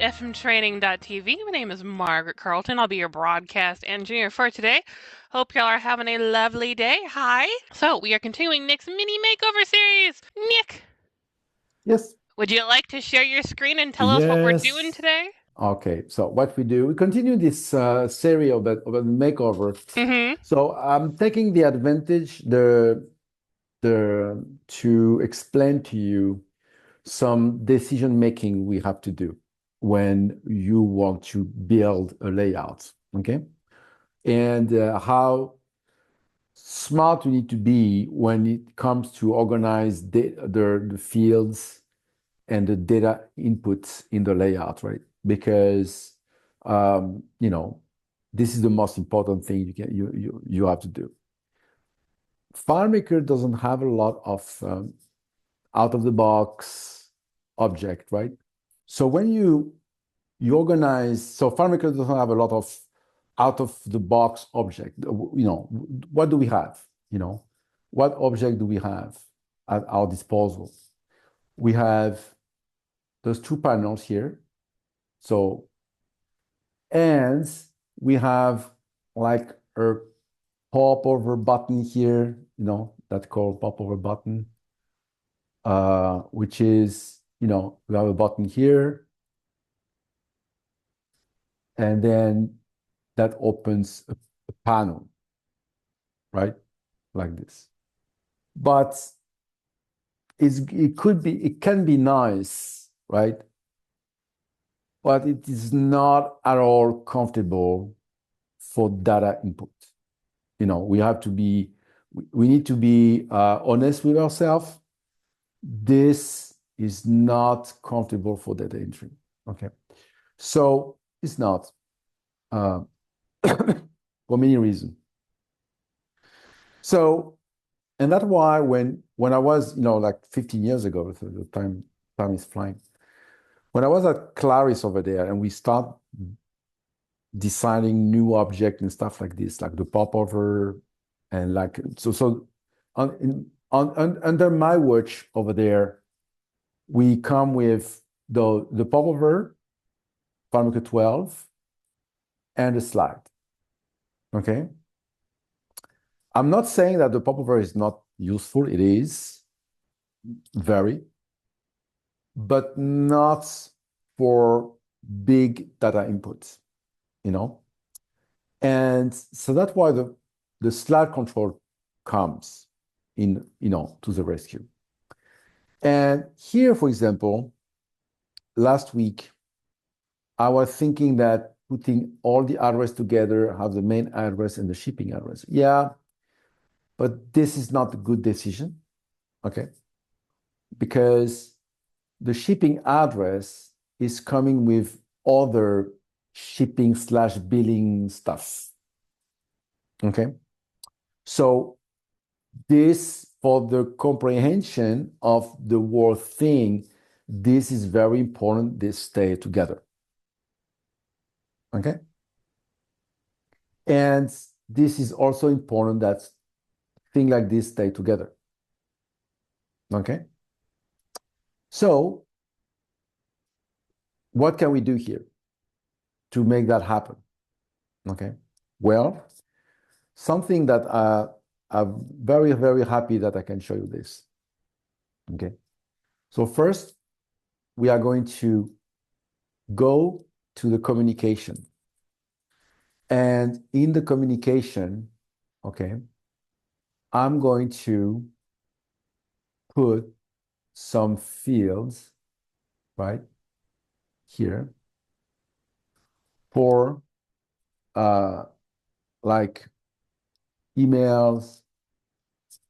fmtraining.tv. My name is Margaret Carlton. I'll be your broadcast engineer for today. Hope y'all are having a lovely day. Hi. So we are continuing Nick's mini makeover series. Nick, Yes. would you like to share your screen and tell us what we're doing today? Okay, so what we do, we continue this series about makeover. So I'm taking the advantage to explain to you some decision making we have to do when you want to build a layout, okay? And how smart you need to be when it comes to organize the fields and the data inputs in the layout, right? Because this is the most important thing you have to do. FileMaker doesn't have a lot of out-of-the-box object, right? So when you organize, so FileMaker doesn't have a lot of out-of-the-box object. What do we have? What object do we have at our disposal? We have those two panels here. So, and we have like a popover button here, that's called popover button, which is, we have a button here, and then that opens a panel, right? Like this. But it can be nice, right? But it is not at all comfortable for data input. We need to be honest with ourselves. This is not comfortable for data entry, okay? So it's not, for many reasons. So, and that's why when I was, like 15 years ago, so the time is flying. When I was at Claris over there and we start designing new objects and stuff like this, like the popover, and like under my watch over there, we come with the popover, FileMaker 12, and a slide. Okay. I'm not saying that the popover is not useful. It is very, but not for big data inputs. And so that's why the slide control comes in, to the rescue. And here, for example, last week, I was thinking that putting all the address together, have the main address and the shipping address. Yeah, but this is not a good decision, okay? Because the shipping address is coming with other shipping/billing stuff. Okay. So this, for the comprehension of the word thing, this is very important, they stay together. Okay. And this is also important that things like this stay together. Okay. So what can we do here to make that happen? Okay. Well, something that I'm very, very happy that I can show you this. Okay. So first, we are going to go to the communication. And in the communication, okay, I'm going to put some fields right here for like emails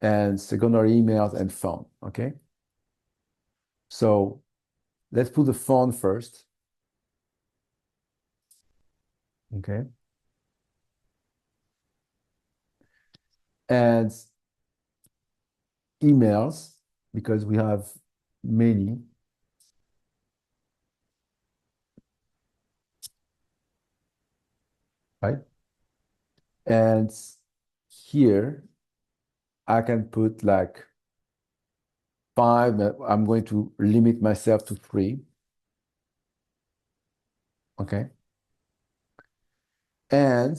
and secondary emails and phone, okay? So let's put the phone first. Okay. And emails, because we have many. Right? And here I can put like 5. I'm going to limit myself to 3. okay? And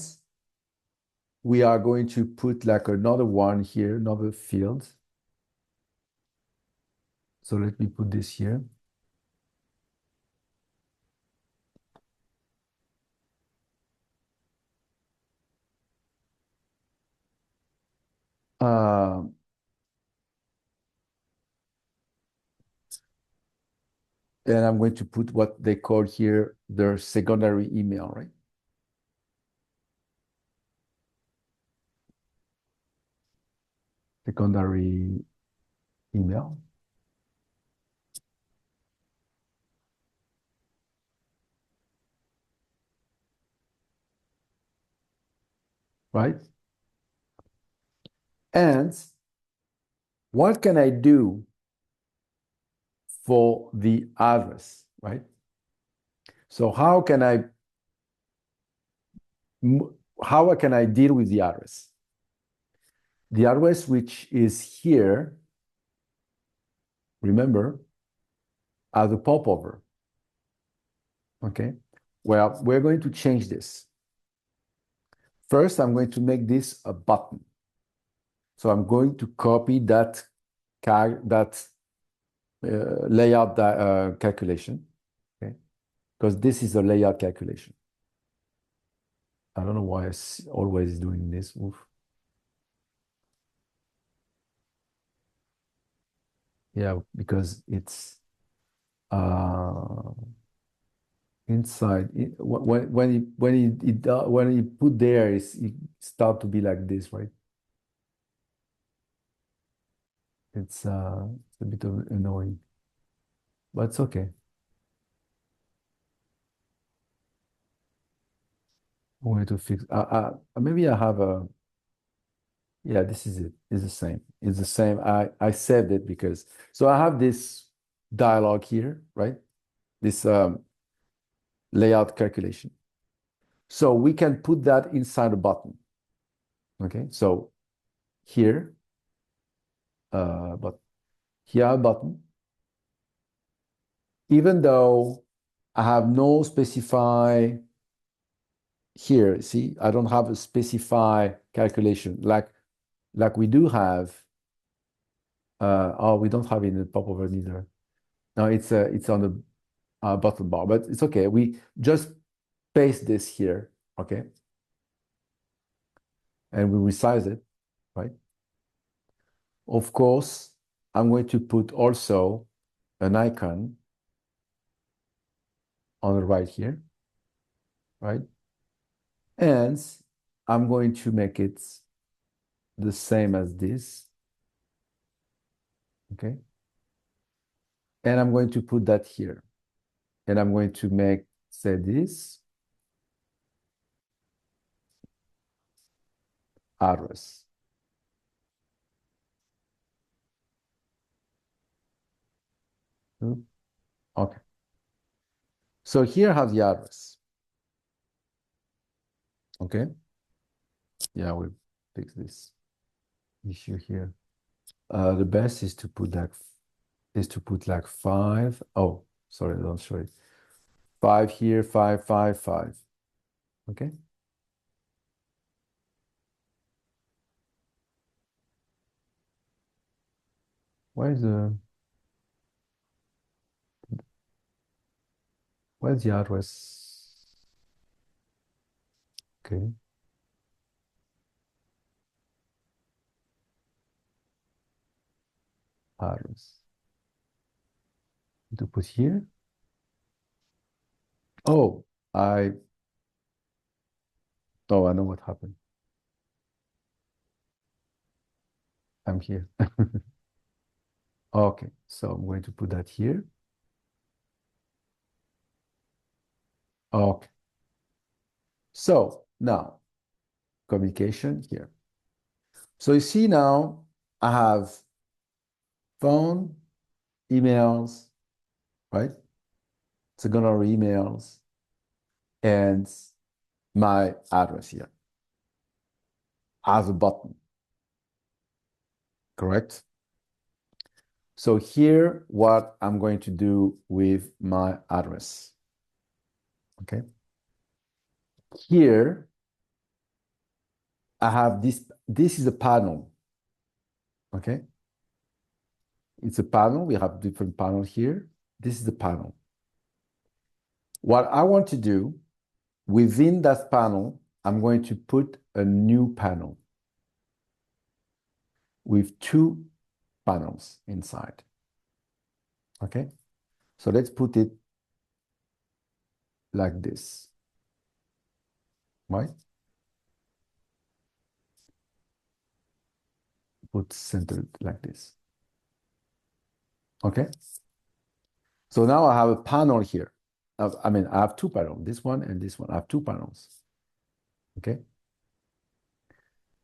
we are going to put like another one here, another field. So let me put this here. Uh, and I'm going to put what they call here their secondary email, right? Secondary email. Right? And what can I do for the address, right? So how can I deal with the address? The address which is here, remember, as a popover. Okay. Well, we're going to change this. First, I'm going to make this a button. So I'm going to copy that layout calculation, okay? Because this is a layout calculation. I don't know why it's always doing this. Oof. Yeah, because it's inside. When you put there, it start to be like this, right? It's a bit of annoying, but it's okay. I'm going to fix. Maybe I have a. Yeah, this is it. It's the same. It's the same. I saved it because so I have this dialog here, right? This layout calculation. So we can put that inside a button. Okay, so here, but here a button. Even though I have no specify here, see, I don't have a specify calculation like we do have. Oh, we don't have it in the popover neither. No, it's on the bottom bar, but it's okay. We just paste this here, okay? And we resize it, right? Of course, I'm going to put also an icon on the right here, right? And I'm going to make it the same as this, okay? And I'm going to put that here. And I'm going to make, say this, address. Okay. So here I have the address. Okay. Yeah, we'll fix this issue here. The best is to put like 5. Oh, sorry, I don't show it. 5 here, 5, 5, 5. Okay. Where's the address? Okay. Address. To put here. Oh, I I know what happened. I'm here. Okay, so I'm going to put that here. Okay. So now communication here. So you see now I have phone, emails, right? Secondary emails, and my address here as a button, correct? So here, what I'm going to do with my address, Okay. Here, I have this. This is a panel. Okay. It's a panel. We have different panels here. This is the panel. What I want to do within that panel, I'm going to put a new panel with two panels inside. Okay. So let's put it like this. Right? Put centered like this. Okay. So now I have a panel here. I have two panels, this one and this one. I have two panels. Okay.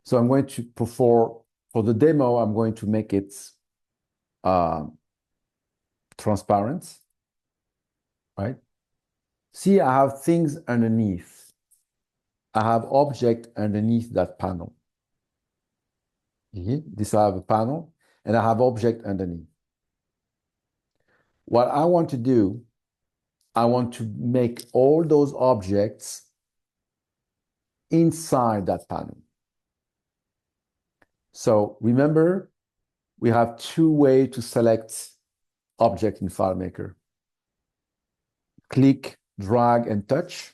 So I'm going to perform, for the demo, I'm going to make it transparent, right? See, I have things underneath. I have object underneath that panel. This I have a panel, and I have object underneath. What I want to do, I want to make all those objects inside that panel. So remember, we have two ways to select object in FileMaker. Click, drag, and touch,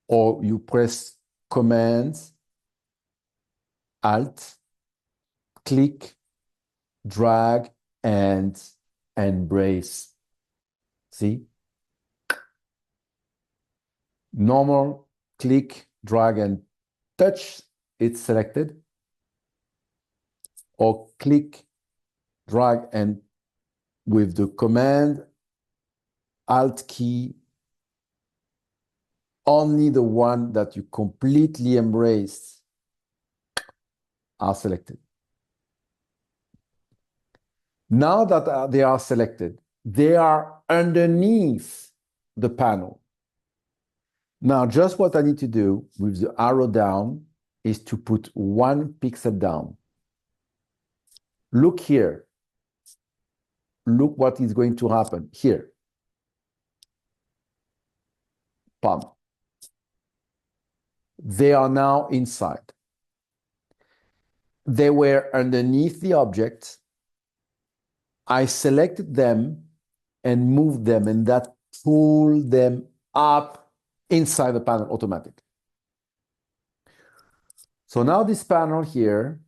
or you press Command, Alt, click, drag, and embrace. See? Normal, click, drag, and touch, it's selected. Or click, drag, and with the Command, Alt key, only the one that you completely embraced are selected. Now that they are selected, they are underneath the panel. Now, just what I need to do with the arrow down is to put one pixel down. Look here. Look what is going to happen here. Bam. They are now inside. They were underneath the object. I selected them and moved them, and that pulled them up inside the panel automatically. So now this panel here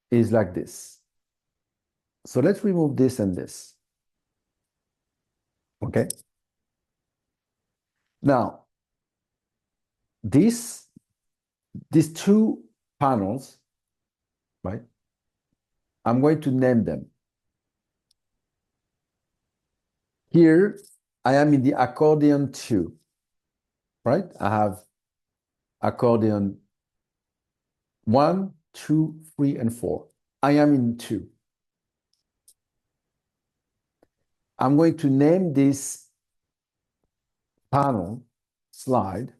is like this. So let's remove this and this. Okay. Now, these two panels, right? I'm going to name them. Here, I am in the accordion 2, right? I have accordion 1, 2, 3, and 4. I am in 2. I'm going to name this panel slide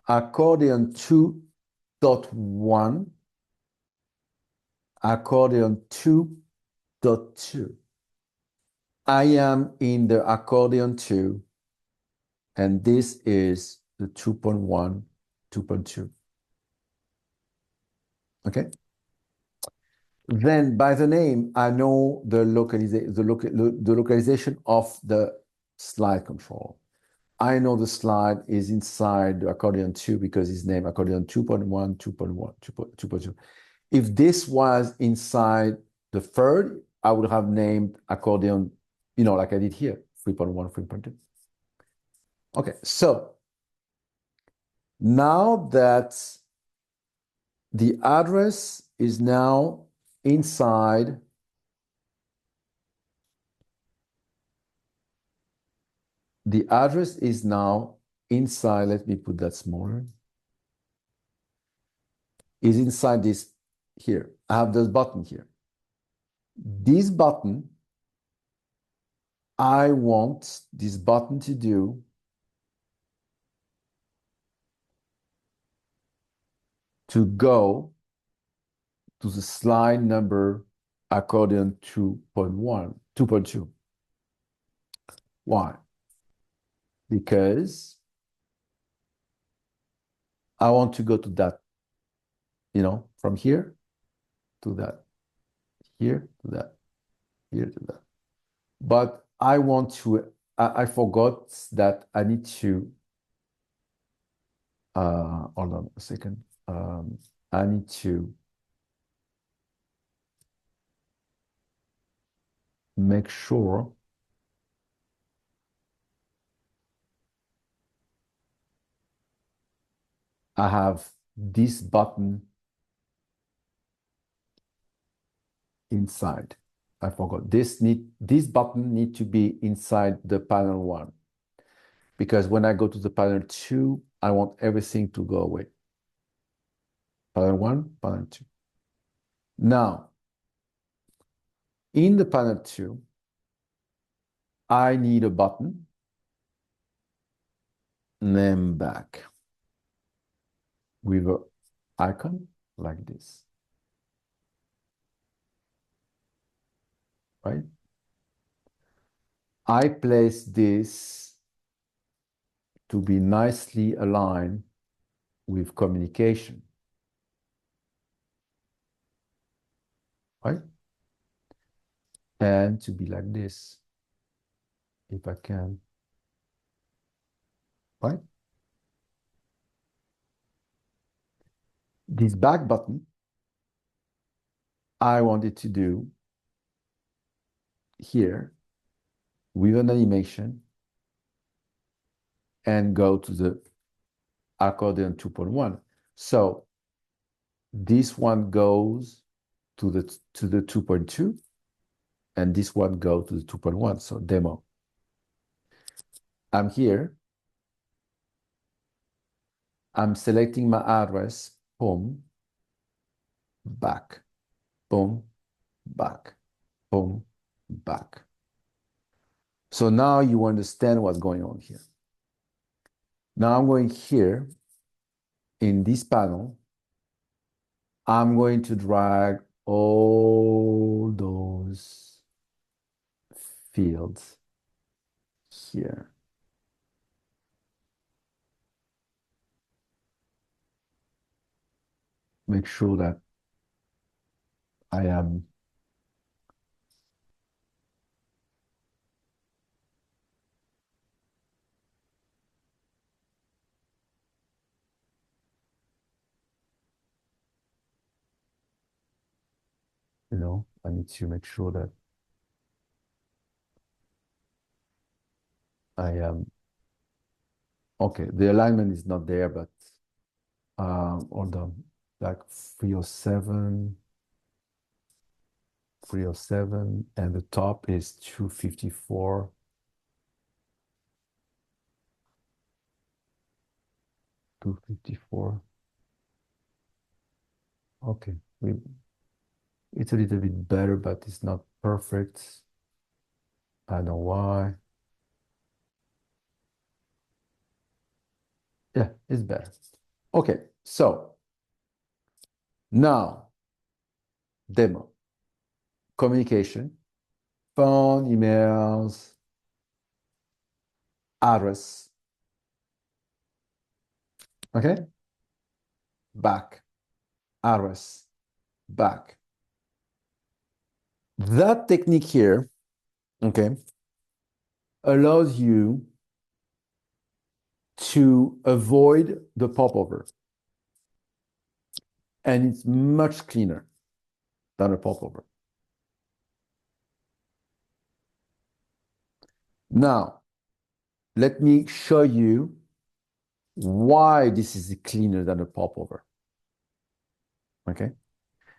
accordion 2.1, accordion 2.2. I am in the accordion 2, and this is the 2.1, 2.2. Okay? Then by the name, I know the localization of the slide control. I know the slide is inside the accordion 2 because it's named accordion 2.1, 2.1, 2.2. If this was inside the third, I would have named accordion, like I did here, 3.1, 3.2. Okay, so now that the address is now inside the address is now inside, let me put that smaller, is inside this here. I have this button here. This button, I want this button to do to go to the slide number accordion 2.1, 2.2. Why? Because I want to go to that, from here to that, here to that, here to that. But I forgot that I need to, hold on a second. I need to make sure I have this button inside. I forgot. This button need to be inside the panel 1. Because when I go to the panel 2, I want everything to go away. Panel 1, panel 2. Now, in the panel 2, I need a button named back with an icon like this. Right? I place this to be nicely aligned with communication. Right? And to be like this, if I can. Right? This back button, I wanted to do here with an animation and go to the accordion 2.1. So this one goes to the 2.2 and this one goes to the 2.1. So demo. I'm here. I'm selecting my address, boom, back, boom, back, boom, back. So now you understand what's going on here. Now I'm going here in this panel. I'm going to drag all those fields here. Make sure that I am I need to make sure that I am okay. The alignment is not there, but hold on, like 307, and the top is 254. Okay, it's a little bit better, but it's not perfect. I don't know why. Yeah, it's better. Okay, so now demo, communication, phone, emails, address. Okay, back, address, back. That technique here, okay, allows you to avoid the popover. And it's much cleaner than a popover. Now, let me show you why this is cleaner than a popover. Okay?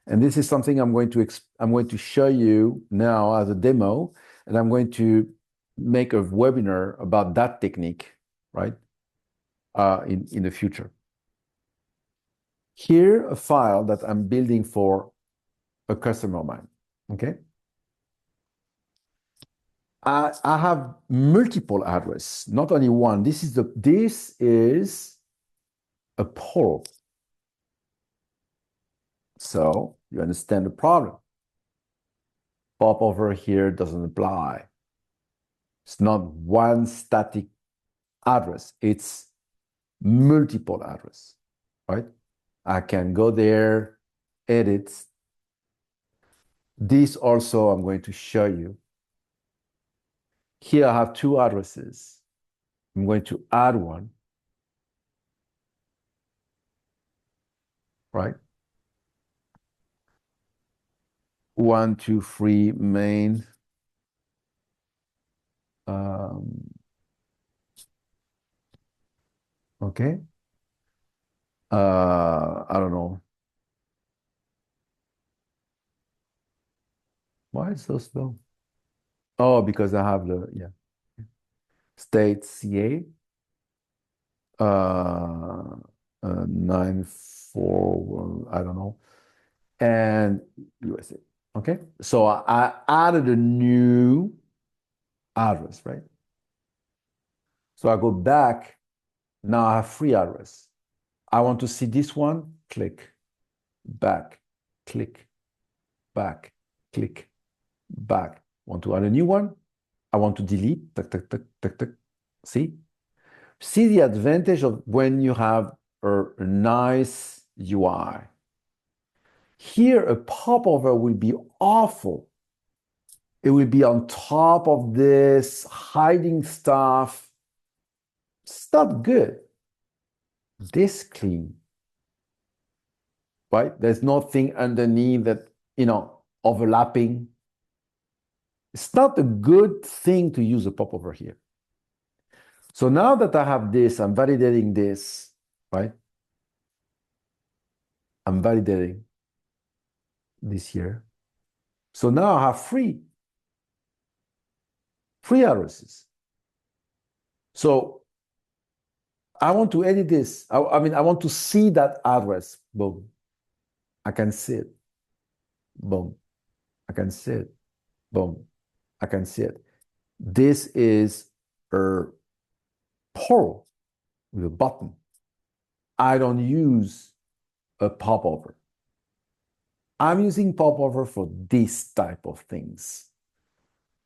And this is something I'm going to show you now as a demo, and I'm going to make a webinar about that technique, right? In the future. Here, a file that I'm building for a customer of mine. Okay. I have multiple address, not only one. This is a poll. So you understand the problem. Popover here doesn't apply. It's not one static address. It's multiple address, right? I can go there, edit. This also I'm going to show you. Here I have two addresses. I'm going to add one, right? 1, 2, 3 main. Okay. I don't know. Why is it so slow? Oh, because I have the, yeah. State CA. 941, I don't know. And USA. Okay. So I added a new address, right? So I go back. Now I have three address. I want to see this one, click, back, click, back, click, back. Want to add a new one? I want to delete, tuck, tuck, tuck, tuck, tuck. See? See the advantage of when you have a nice UI. Here, a popover will be awful. It will be on top of this, hiding stuff. It's not good. This clean, right? There's nothing underneath that, overlapping. It's not a good thing to use a popover here. So now that I have this, I'm validating this, right? I'm validating this here. So now I have three addresses. So I want to edit this. I want to see that address. Boom. I can see it. Boom. I can see it. Boom. I can see it. This is a portal with a button. I don't use a popover. I'm using popover for this type of things.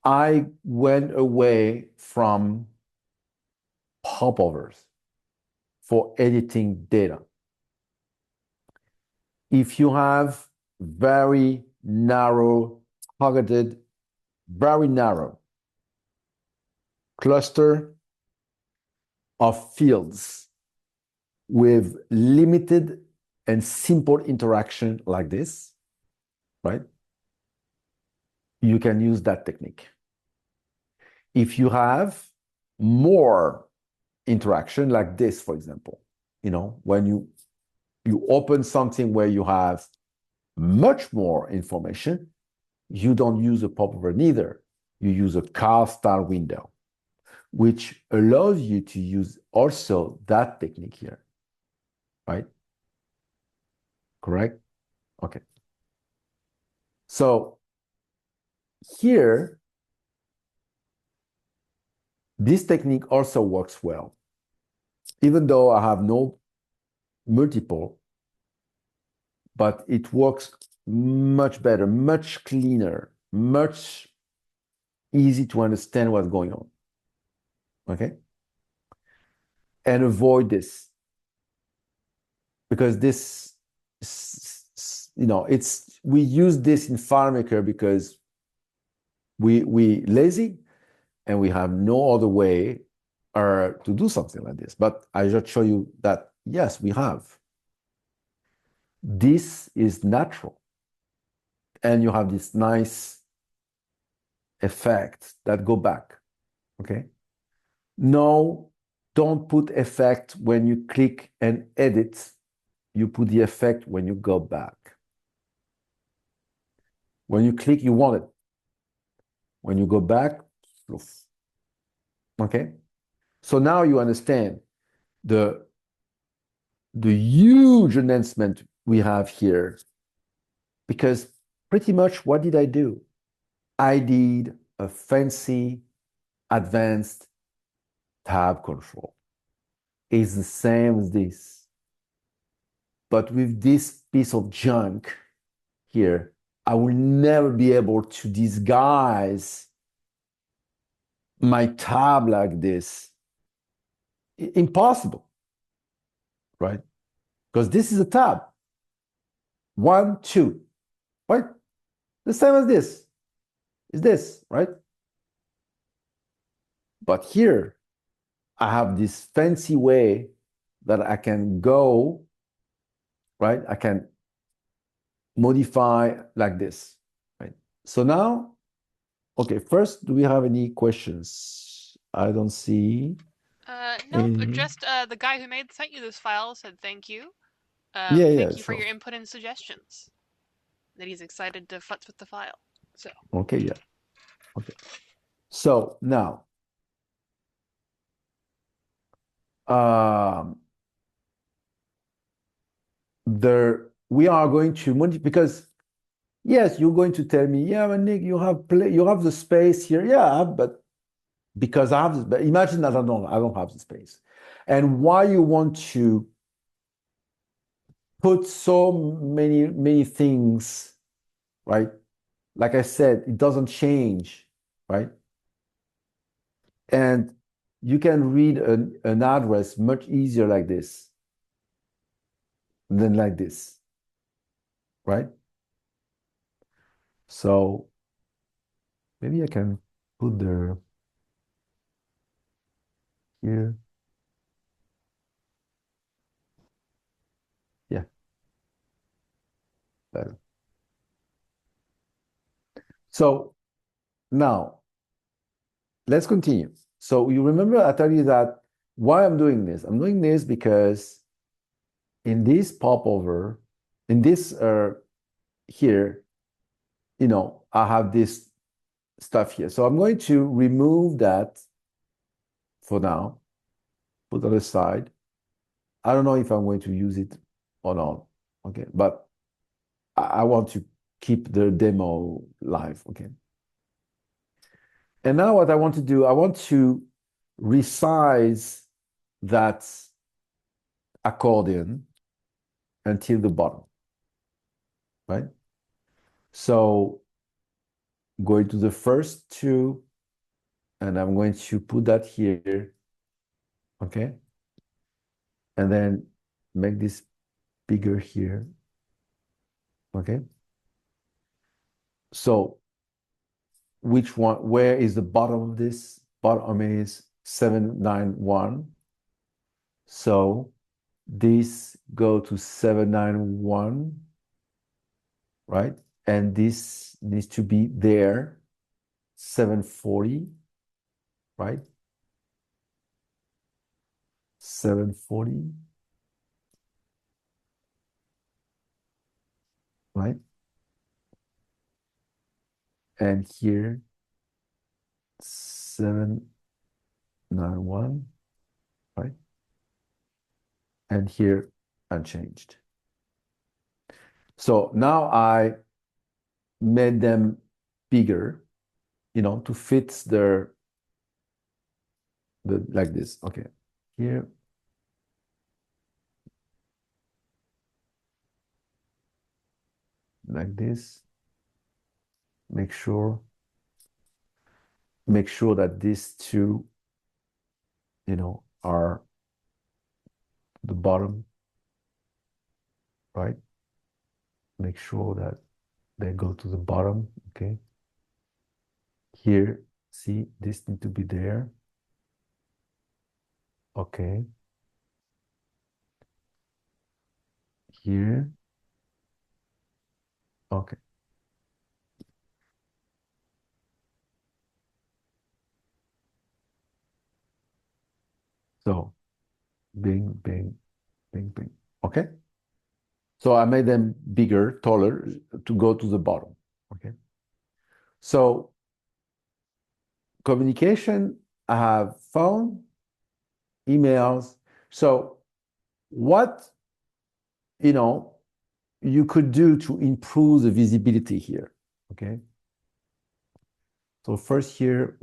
I went away from popovers for editing data. If you have very narrow, targeted, very narrow cluster of fields with limited and simple interaction like this, right? You can use that technique. If you have more interaction like this, for example, when you open something where you have much more information, you don't use a popover neither. You use a car style window, which allows you to use also that technique here, right? Correct? Okay. So here, this technique also works well. Even though I have no multiple, but it works much better, much cleaner, much easy to understand what's going on. Okay? And avoid this. Because this, we use this in FileMaker because we lazy and we have no other way to do something like this. But I just show you that, yes, we have. This is natural. And you have this nice effect that go back, okay? No, don't put effect when you click and edit. You put the effect when you go back. When you click, you want it. When you go back, okay? So now you understand the huge enhancement we have here, because pretty much what did I do? I did a fancy advanced tab control. It's the same as this. But with this piece of junk here, I will never be able to disguise my tab like this. Impossible, right? Because this is a tab. 1, 2, right? The same as this is this, right? But here I have this fancy way that I can go, right? I can modify like this, right? So now, okay, first, do we have any questions? I don't see Nope, any. just the guy who sent you this file said thank you. Yeah, Thank you for sure. your input and suggestions. That he's excited to futz with the file. So Okay, yeah. Okay. So now, um, we are going to modify because yes, you're going to tell me, yeah, but Nick, you have the space here. Yeah, but because I have this, but imagine that I don't have the space. And why you want to put so many things, right? Like I said, it doesn't change, right? And you can read an address much easier like this than like this, right? So maybe I can put the here. Yeah, better. So now let's continue. So you remember I tell you that why I'm doing this? I'm doing this because in this popover, in this here, I have this stuff here. So I'm going to remove that for now, put it aside. I don't know if I'm going to use it or not. Okay, but I want to keep the demo live. Okay. And now what I want to do, I want to resize that accordion until the bottom, right? So going to the first two, and I'm going to put that here, okay? And then make this bigger here, okay? So where is the bottom of this? Bottom is 791. So this go to 791, right? And this needs to be there, 740, right? 740, right? And here, 791, right? And here, unchanged. So now I made them bigger, to fit like this. Okay. Here, like this. Make sure that these two, are the bottom, right? Make sure that they go to the bottom, okay? Here, see, this need to be there. Okay. Here. Okay. So, bing, bing, bing, bing. Okay. So I made them bigger, taller to go to the bottom. Okay. So communication, I have phone, emails. So what, you could do to improve the visibility here. Okay. So first here,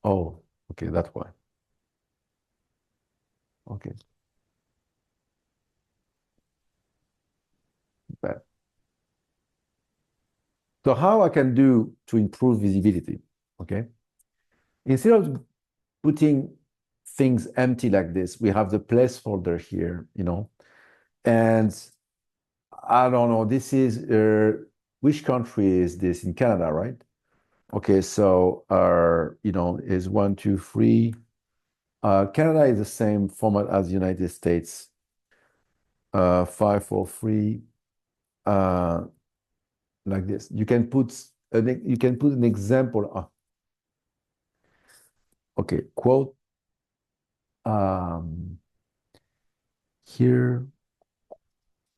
oh, okay, that's why. Okay. Bad. So how I can do to improve visibility, okay? Instead of putting things empty like this, we have the placeholder here, and I don't know, this is, which country is this? In Canada, right? Okay, so, is 1, 2, 3. Canada is the same format as the United States. 5, 4, 3, like this. You can put an example. Okay, quote here,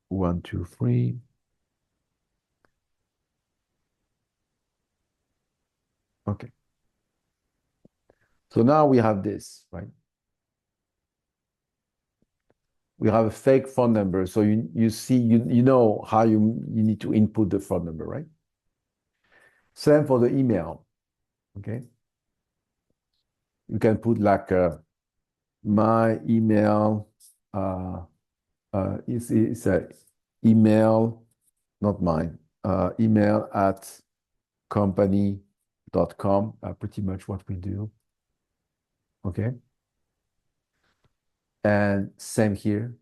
1, 2, 3. Okay. So now we have this, right? We have a fake phone number. So you see, you know how you need to input the phone number, right? Same for the email. Okay. You can put like my email. It's a email, not mine. Email at company.com. Pretty much what we do. Okay. And same here.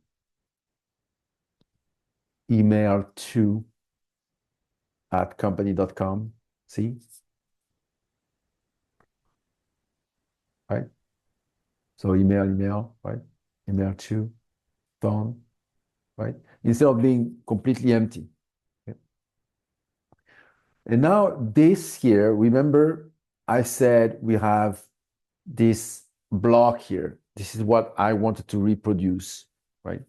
Email to at company.com. See? Right? So email, right? Email to phone, right? Instead of being completely empty. Okay? And now this here, remember I said we have this block here. This is what I wanted to reproduce, right?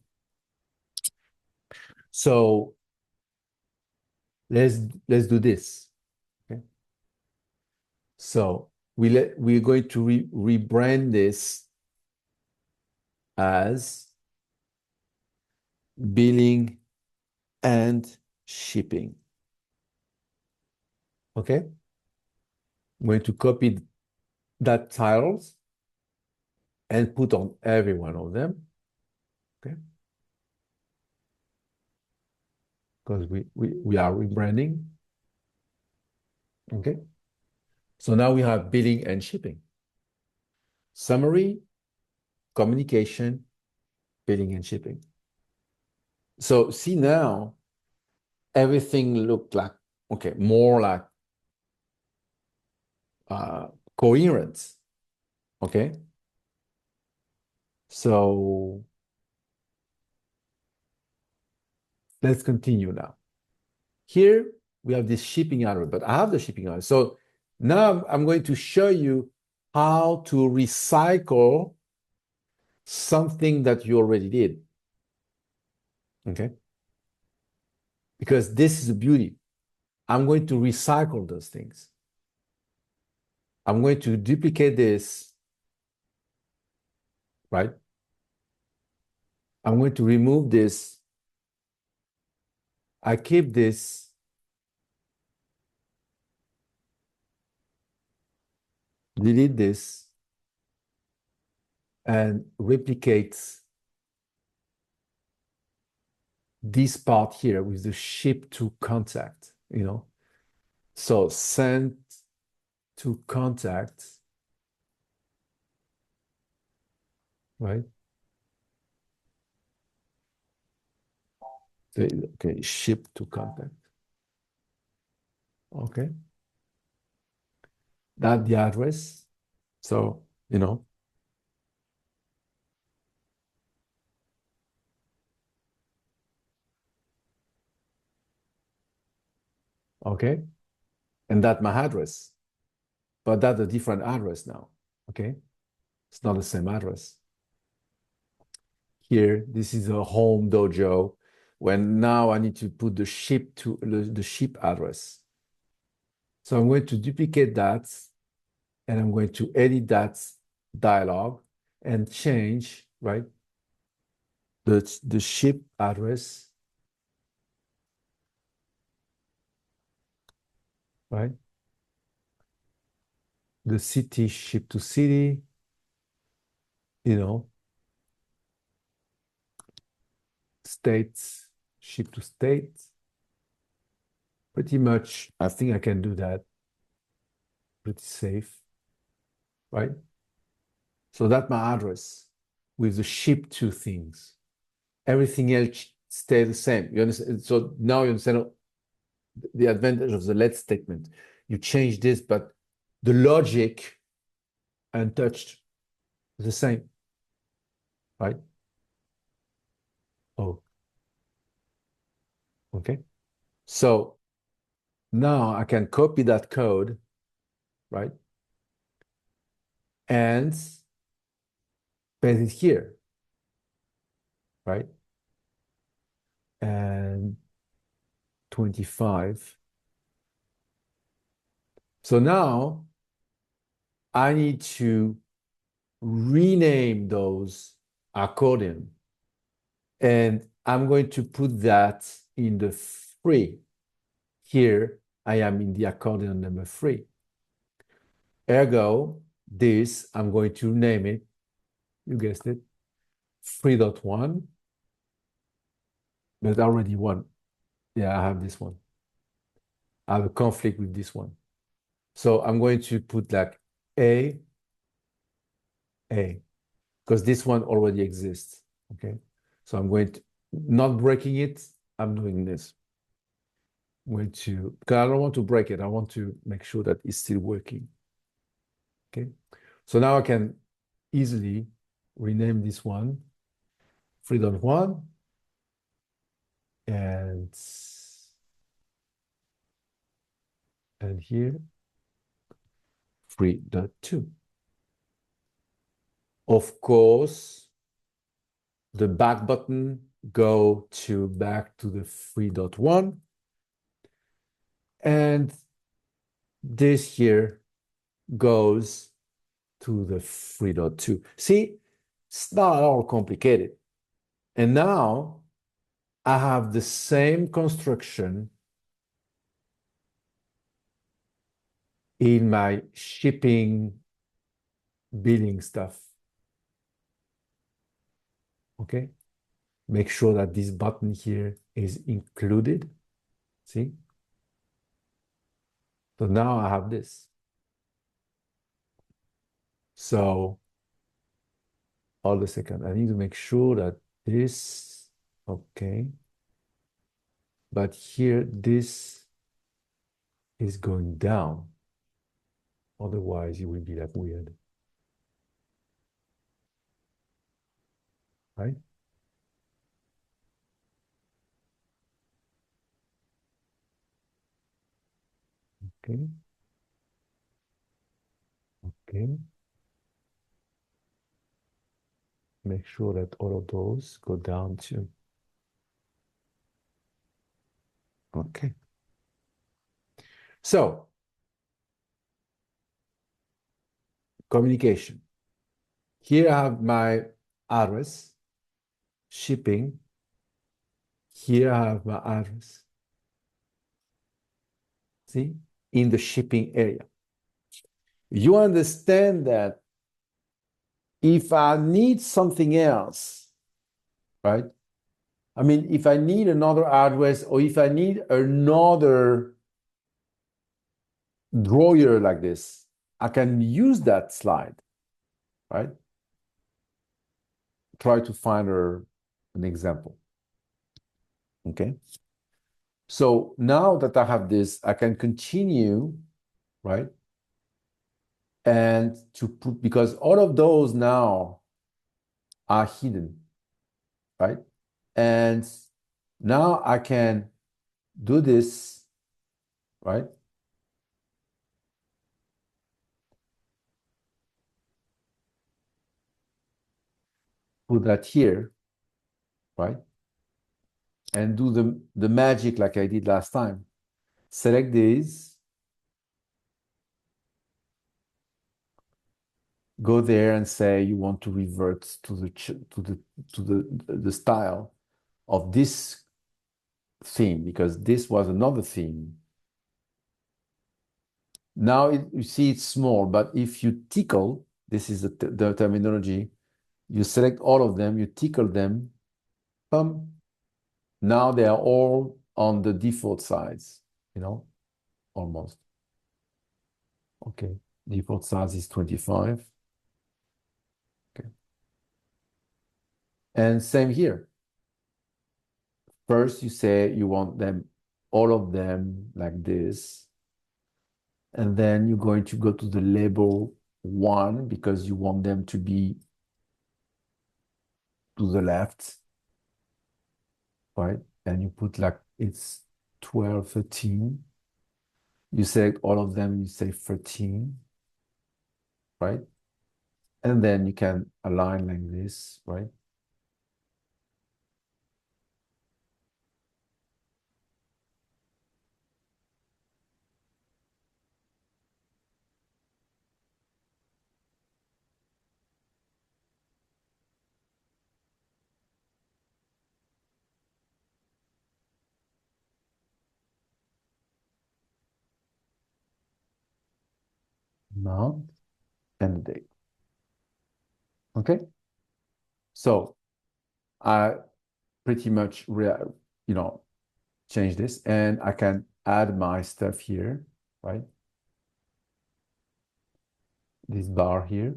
So let's do this. Okay. So we're going to rebrand this as billing and shipping. Okay. I'm going to copy that titles and put on every one of them. Okay. Because we are rebranding. Okay. So now we have billing and shipping. Summary, communication, billing and shipping. So see now, everything looked like, okay, more like coherence. Okay. So let's continue now. Here we have this shipping address, but I have the shipping address. So now I'm going to show you how to recycle something that you already did. Okay. Because this is the beauty. I'm going to recycle those things. I'm going to duplicate this, right? I'm going to remove this. I keep this. Delete this and replicate this part here with the ship to contact, So send to contact, right? Okay, ship to contact. Okay. That's the address. So, okay. And that's my address. But that's a different address now. Okay. It's not the same address. Here, this is a home dojo. When now I need to put the ship to the ship address. So I'm going to duplicate that and I'm going to edit that dialog and change, right? The ship address, right? The city, ship to city, states, ship to state. pretty much, I think I can do that pretty safe, right? So that's my address with the ship to things. Everything else stay the same. You understand? So now you understand the advantage of the let statement. You change this, but the logic untouched, the same, right? Oh, okay. So now I can copy that code, right? And paste it here, right? And 25. So now I need to rename those according, and I'm going to put that in the free. Here I am in the accordion number 3. Ergo, this, I'm going to name it, you guessed it, 3.1, but already one. Yeah, I have this one. I have a conflict with this one. So I'm going to put like A, because this one already exists, okay? So I'm going to, not breaking it, I'm doing this. I'm going to, because I don't want to break it, I want to make sure that it's still working, okay? So now I can easily rename this one 3.1 and here 3.2. Of course, the back button go to back to the 3.1, and this here goes to the 3.2. See, it's not at all complicated. And now I have the same construction in my shipping billing stuff. Okay, make sure that this button here is included. See? So now I have this. So hold a second, I need to make sure that this, okay. But here, this is going down. Otherwise, it will be like weird. Right? Okay. Okay. Make sure that all of those go down too. Okay. So, communication. Here I have my address, shipping. Here I have my address. See? In the shipping area. You understand that if I need something else, right? I mean, if I need another address or if I need another drawer like this, I can use that slide, right? Try to find an example. Okay. So now that I have this, I can continue, right? And to put, because all of those now are hidden, right? And now I can do this, right? Put that here, right? And do the magic like I did last time. Select these, go there and say you want to revert to the style of this theme, because this was another theme. Now you see it's small, but if you tickle, this is the terminology, you select all of them, you tickle them, now they are all on the default size. almost. Okay, default size is 25. Okay. And same here. First, you say you want them, all of them like this. And then you're going to go to the label 1 because you want them to be to the left, right? And you put like it's 12, 13. You select all of them, you say 13, right? And then you can align like this, right? Month and the date. Okay? So I pretty much change this and I can add my stuff here, right? This bar here.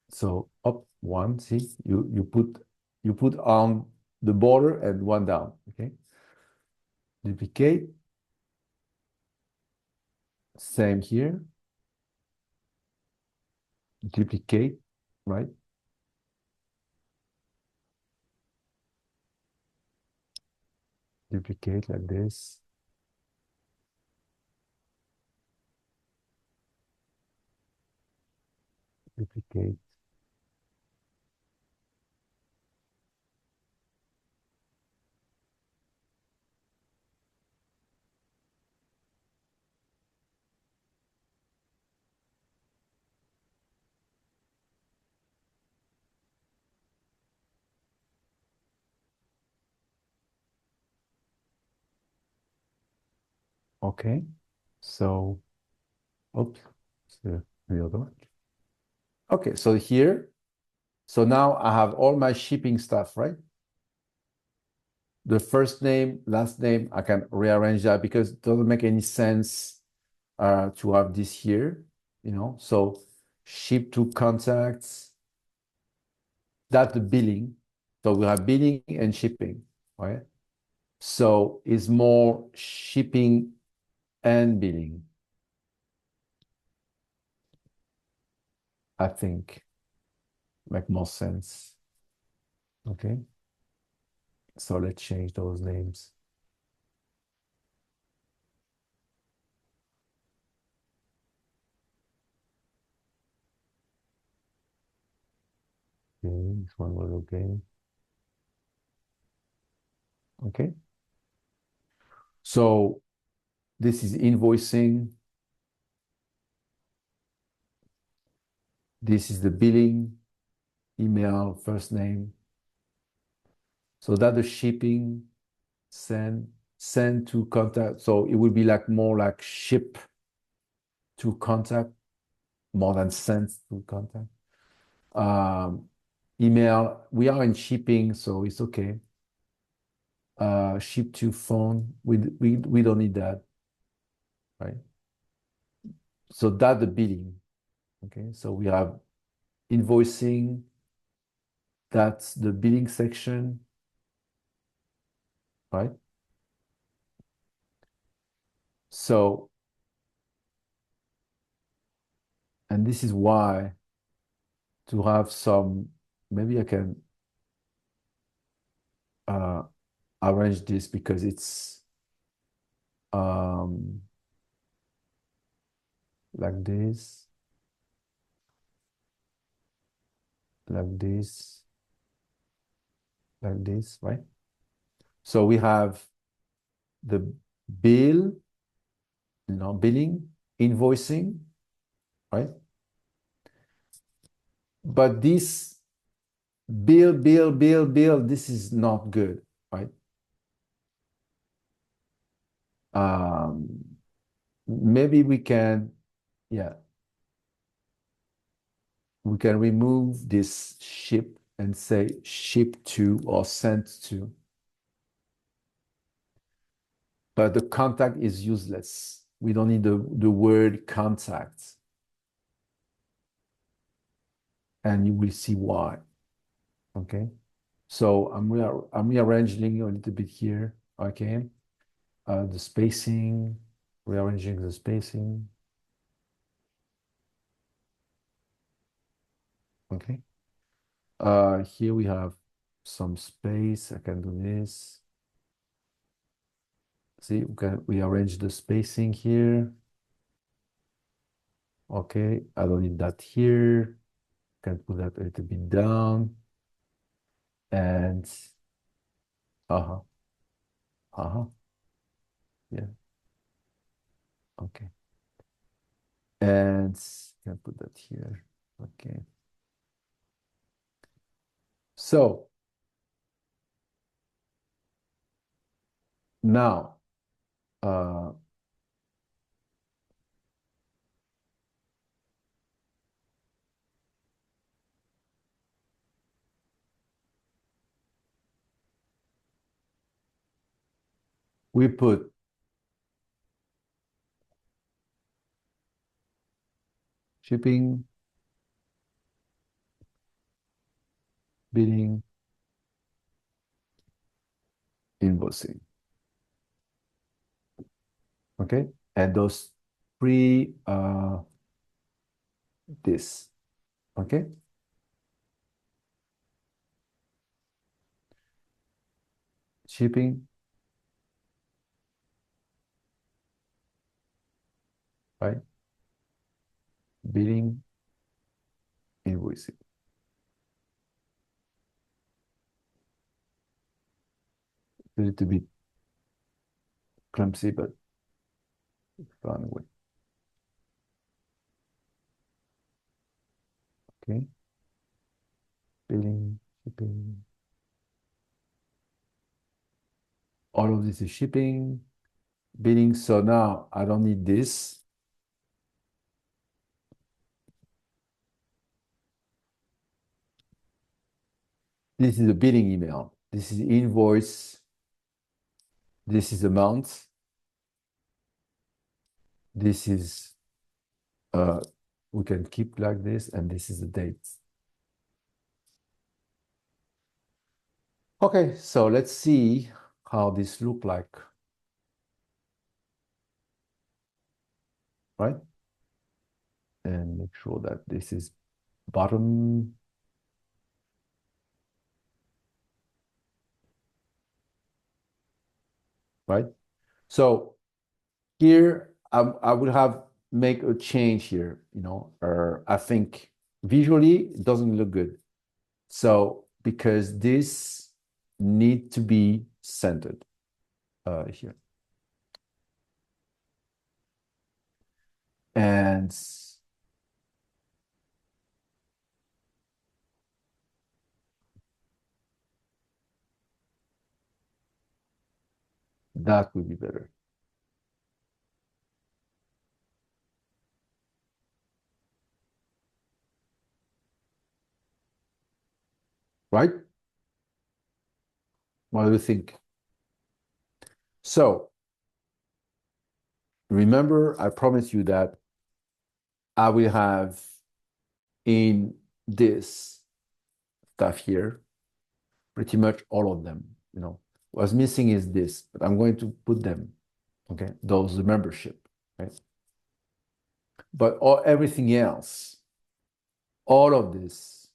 So up one, see, you put on the border and one down, okay? Duplicate. Same here. Duplicate, right? Duplicate like this. Duplicate. Okay. So, oops, it's the other one. Okay, so here, so now I have all my shipping stuff, right? The first name, last name, I can rearrange that because it doesn't make any sense to have this here, So ship to contacts, that's the billing. So we have billing and shipping, right? So it's more shipping and billing, I think, make more sense. Okay. So let's change those names. Okay, this one was okay. Okay. So this is invoicing. This is the billing, email, first name. So that the shipping, send to contact. So it would be like more like ship to contact more than send to contact. Email, we are in shipping, so it's okay. Ship to phone, we don't need that, right? So that's the billing. Okay, so we have invoicing, that's the billing section, right? So, and this is why to have some, maybe I can uh, arrange this because it's um, like this, like this, like this, right? So we have the bill, billing, invoicing, right? But this bill, this is not good, right? Maybe we can, yeah, we can remove this ship and say ship to or sent to. but the contact is useless. We don't need the word contact. And you will see why. Okay. So I'm rearranging a little bit here. Okay. The spacing, rearranging the spacing. Okay. Here we have some space. I can do this. See, we can rearrange the spacing here. Okay, I don't need that here. Can put that a little bit down. And uh-huh. Uh-huh. Yeah. Okay. And can put that here. Okay. So now we put shipping, billing, invoicing. Okay, and those three this. Okay. Shipping, right? Billing, invoicing. A little bit clumsy, but fun anyway. Okay. Billing, shipping. All of this is shipping, billing. So now I don't need this. This is a billing email. This is invoice. This is amount. This is, we can keep like this, and this is the date. Okay, so let's see how this look like, right? And make sure that this is bottom. Right? So here I would have make a change here, I think visually it doesn't look good. So because this need to be centered here. And that would be better. Right? What do you think? So remember, I promised you that I will have in this stuff here pretty much all of them. What's missing is this, but I'm going to put them. Okay, those the membership, right? But everything else, all of this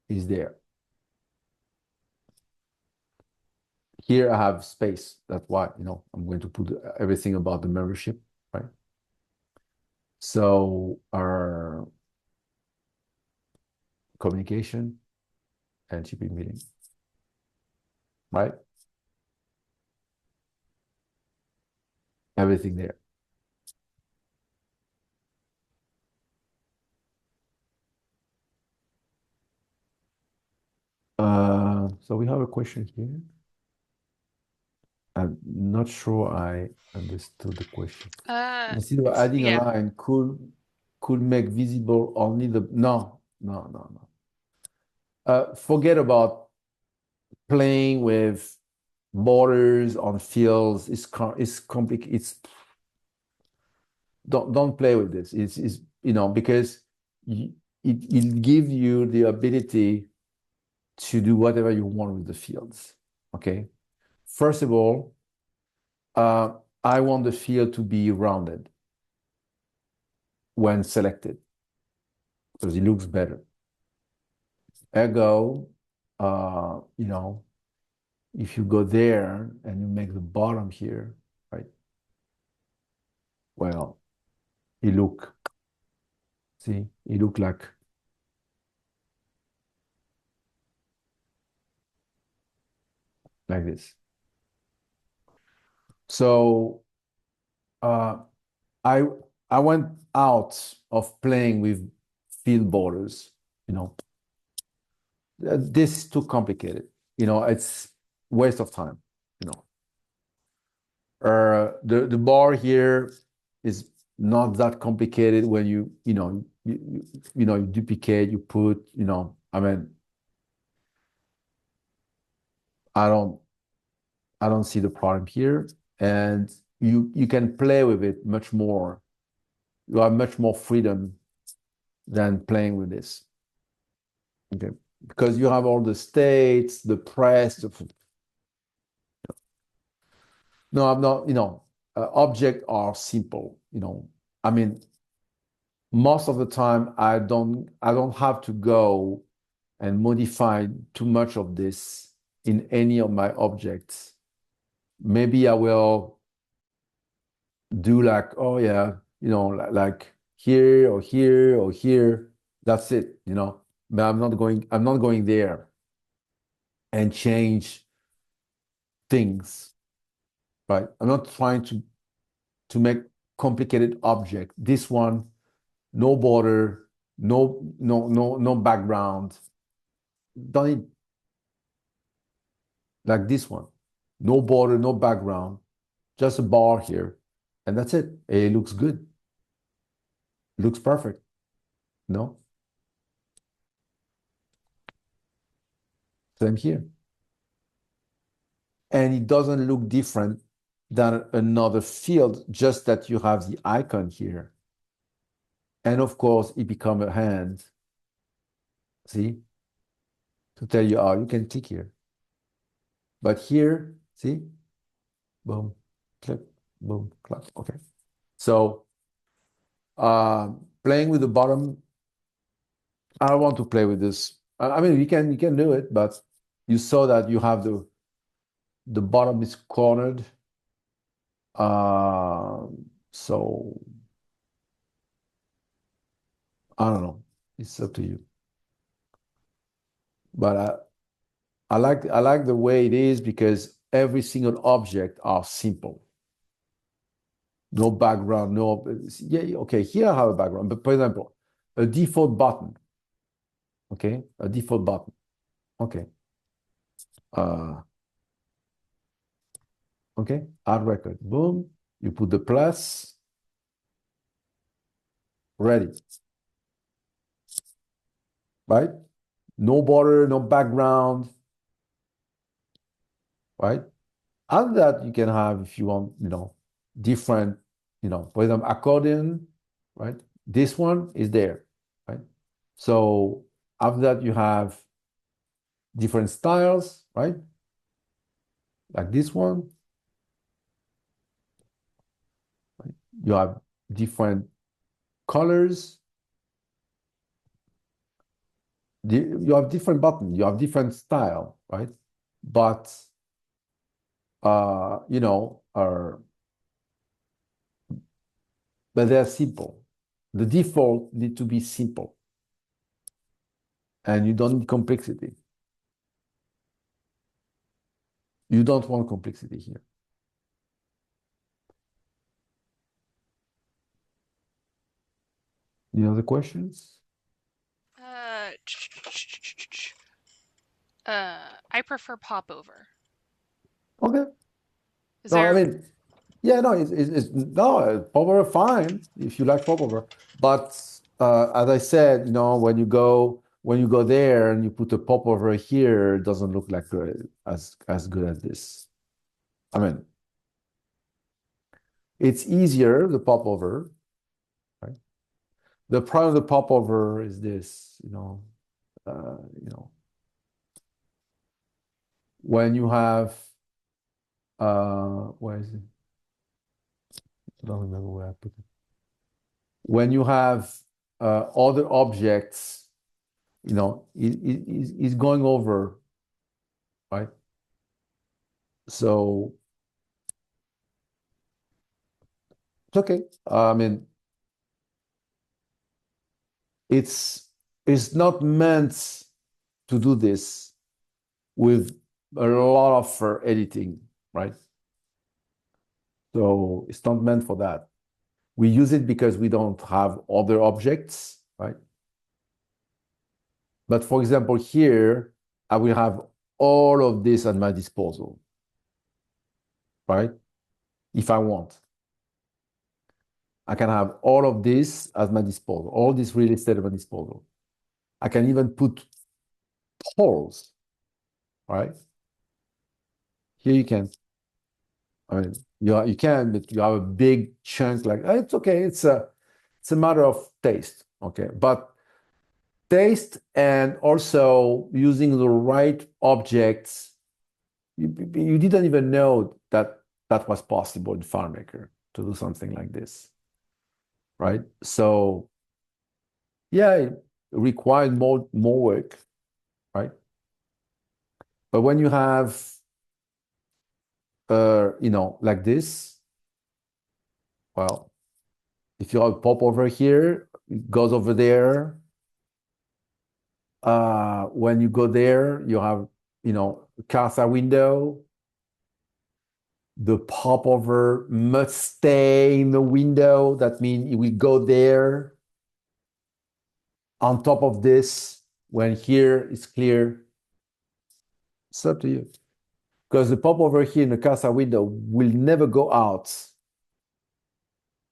is there. Here I have space. That's why, I'm going to put everything about the membership, right? So our communication and shipping meeting, right? Everything there. So we have a question here. I'm not sure I understood the question. Instead of adding a line, could make visible only the no. Forget about playing with borders on fields is complicated. It's don't play with this. It's because it gives you the ability to do whatever you want with the fields. Okay. First of all, I want the field to be rounded when selected because it looks better. Ergo, if you go there and you make the bottom here, right? Well, it look like this. So I went out of playing with field borders. This is too complicated. It's waste of time. The bar here is not that complicated when you duplicate, you put, I mean, I don't see the problem here. And you can play with it much more. You have much more freedom than playing with this. Okay. Because you have all the states, the press. No, I'm not, objects are simple, I mean, most of the time I don't have to go and modify too much of this in any of my objects. Maybe I will do like, oh yeah, like here or here or here. That's it, but I'm not going there and change things, right? I'm not trying to make complicated object. This one, no border, no background. Don't need like this one. No border, no background, just a bar here. And that's it. It looks good. It looks perfect. No? Same here. And it doesn't look different than another field, just that you have the icon here. And of course, it becomes a hand. See? To tell you, oh, you can tick here. But here, see? Boom, click, boom, clap. Okay. So playing with the bottom, I don't want to play with this. I mean, you can do it, but you saw that you have the bottom is cornered. So I don't know. It's up to you. But I like the way it is because every single object are simple. No background, no. Yeah, okay. Here I have a background, but for example, a default button. Okay, a default button. Okay. Okay, add record. Boom. You put the plus. Ready. Right? No border, no background. Right? After that, you can have, if you want, different, for example, accordion, right? This one is there, right? So after that, you have different styles, right? Like this one. Right? You have different colors. You have different buttons. You have different style, right? But but they're simple. The default need to be simple, and you don't need complexity. You don't want complexity here. Any other questions? I prefer popover. Okay. Is No, I there? mean, yeah, no, it's no popover fine if you like popover, but as I said, when you go there and you put a popover here, it doesn't look like as good as this. I mean, it's easier, the popover, right? The problem of the popover is this, when you have, where is it? I don't remember where I put it. When you have other objects, it's going over, right? So it's okay. I mean, it's not meant to do this with a lot of editing, right? So it's not meant for that. We use it because we don't have other objects, right? But for example, here, I will have all of this at my disposal, right? If I want. I can have all of this at my disposal, all this real estate at my disposal. I can even put polls, right? Here you can. I mean, you can, but you have a big chunk like it's okay. It's a matter of taste, okay? But taste and also using the right objects. You didn't even know that that was possible in FileMaker to do something like this, right? So yeah, it required more work, right? But when you have like this, well, if you have a popover here, it goes over there. When you go there, you have, cursor window. The popover must stay in the window. That means it will go there. On top of this, when here is clear, it's up to you. Because the popover here in the cursor window will never go out.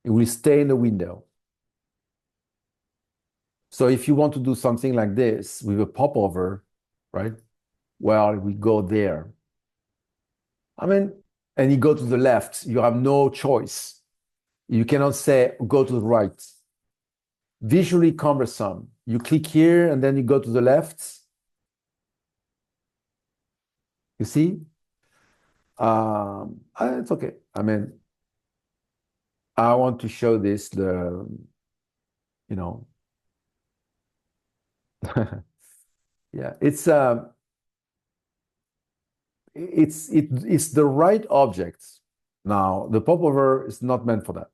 It will stay in the window. So if you want to do something like this with a popover, right? Well, it will go there. I mean, and you go to the left, you have no choice. You cannot say go to the right. Visually cumbersome. You click here and then you go to the left. You see? It's okay. I mean, I want to show this, yeah, it's the right object. Now, the popover is not meant for that.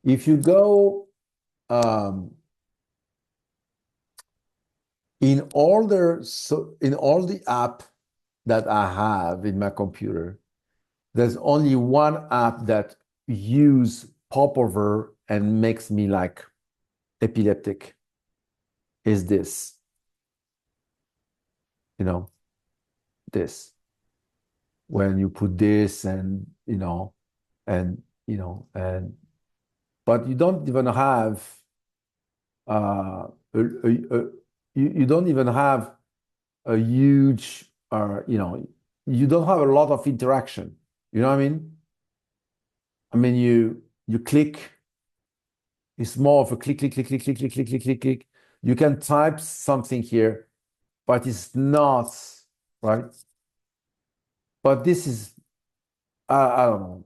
If you go in all the app that I have in my computer, there's only one app that use popover and makes me like epileptic. Is this, this. When you put this and but you don't even have you don't even have a huge you don't have a lot of interaction. You know what I mean? I mean, you click. It's more of a click, click, click, click, click, click, click, click, click, click. You can type something here, but it's not right. But this is, I don't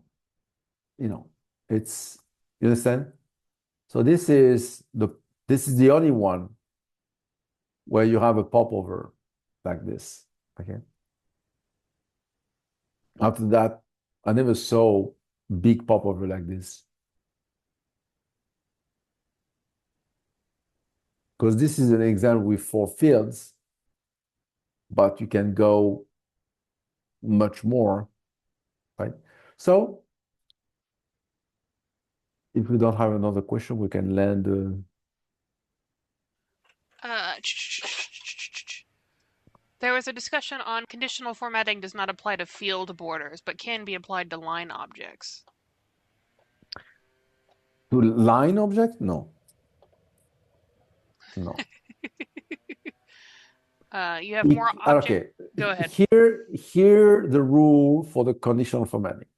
know. It's, you understand? So this is the only one where you have a popover like this. Okay. After that, I never saw big popover like this. Because this is an example with 4 fields, but you can go much more, right? So if we don't have another question, we can land. There was a discussion on conditional formatting does not apply to field borders, but can be applied to line objects. To line object? No. No. You have more object. Okay. Go ahead. Here the rule for the conditional formatting.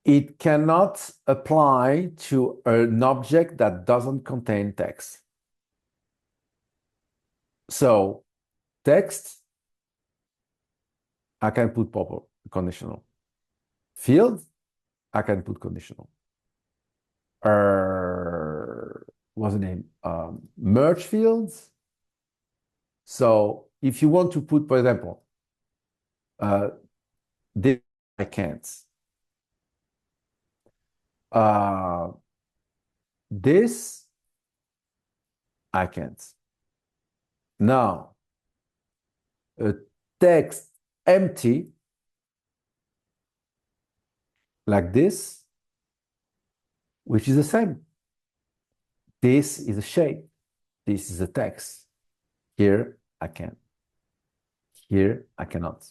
It cannot apply to an object that doesn't contain text. So text, I can put conditional. Field, I can put conditional. What's the name? Merge fields. So if you want to put, for example, this, I can't. This, I can't. Now, a text empty, like this, which is the same. This is a shape. This is a text. Here, I can. Here, I cannot.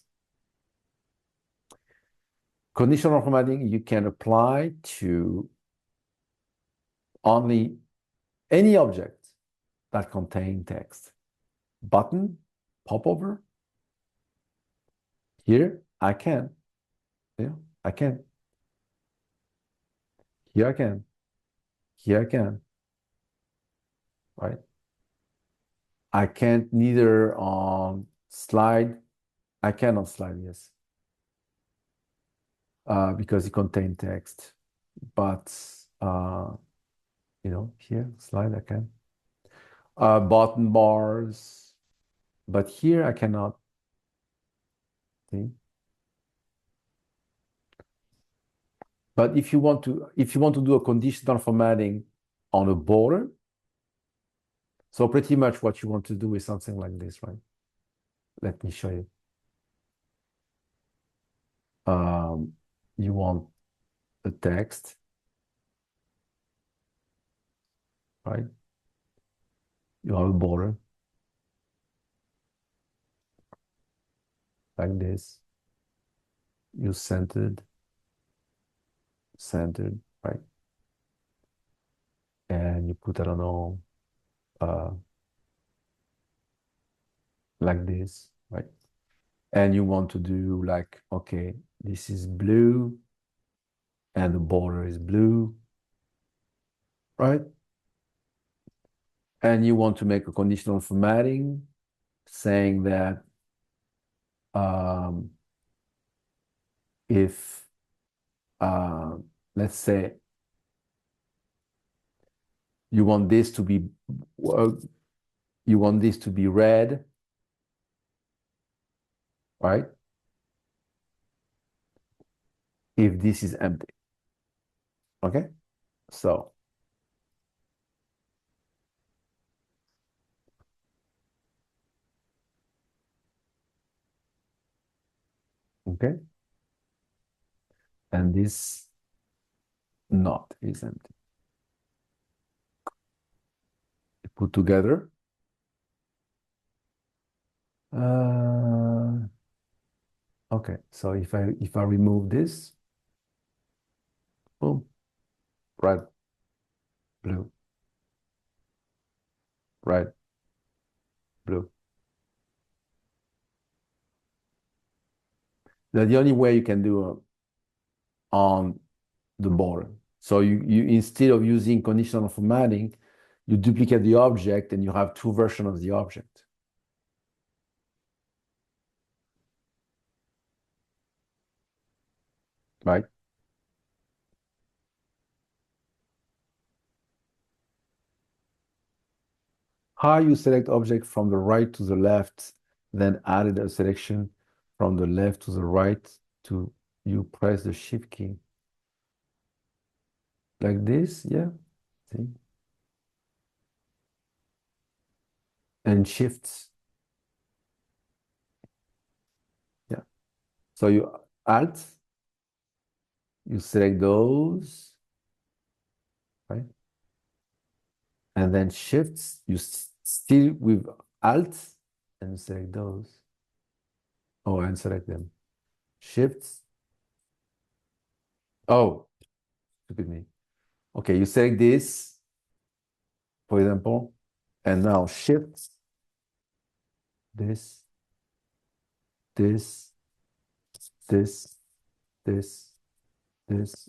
Conditional formatting you can apply to only any object that contain text. Button, popover. Here, I can. Yeah, I can. Here I can. Here I can. Right? I can't neither on slide. I can on slide, yes. Because it contains text. But here, slide I can. Button bars. But here I cannot. See? But if you want to do a conditional formatting on a border, so pretty much what you want to do is something like this, right? Let me show you. You want a text, right? You have a border like this. You centered, right? And you put, I don't know, like this, right? And you want to do like, okay, this is blue and the border is blue, right? And you want to make a conditional formatting saying that if, let's say, you want this to be red, right? If this is empty. Okay? So okay. And this not is empty. Put together. Okay, so if I remove this, boom, red, blue, red, blue. That's the only way you can do on the border. So you instead of using conditional formatting, you duplicate the object and you have two versions of the object. Right? How you select object from the right to the left, then added a selection from the left to the right to you press the shift key. Like this, yeah. See? And shifts. Yeah. So you alt, you select those, right? And then shifts, you still with alt and you select those. Oh, and select them. Shifts. Oh, stupid me. Okay, you select this, for example, and now shifts. this, this, this, this, this,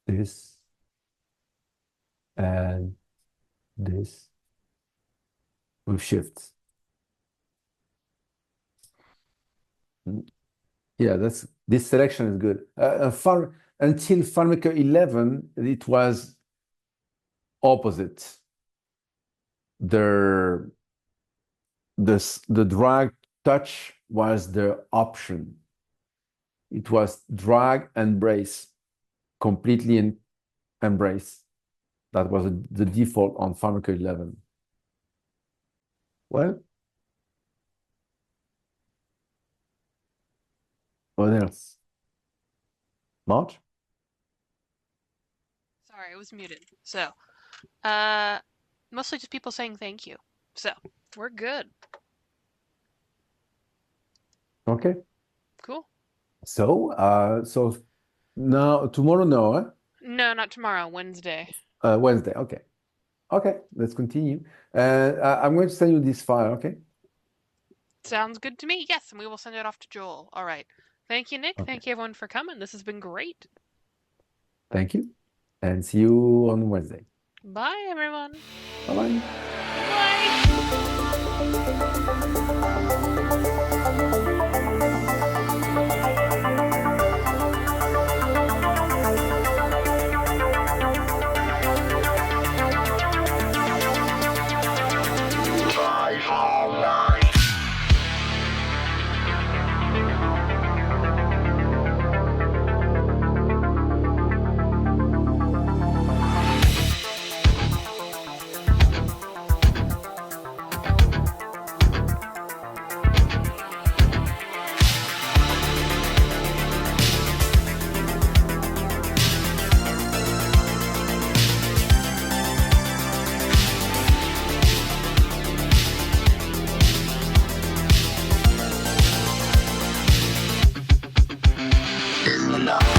this, and this with shifts. Yeah, this selection is good. Until FileMaker 11, it was opposite. The drag touch was the option. It was drag and brace, completely embrace. That was the default on FileMaker 11. Well, what else? March? Sorry, I was muted. So, mostly just people saying thank you. So, we're good. Okay. Cool. So, so now tomorrow, no, huh? No, not tomorrow, Wednesday. Wednesday. Okay. Okay, let's continue. I'm going to send you this file, okay? Sounds good to me. Yes, and we will send it off to Joel. All right. Thank you, Nick. Okay. Thank you, everyone, for coming. This has been great. Thank you. And see you on Wednesday. Bye, everyone. Bye-bye. No.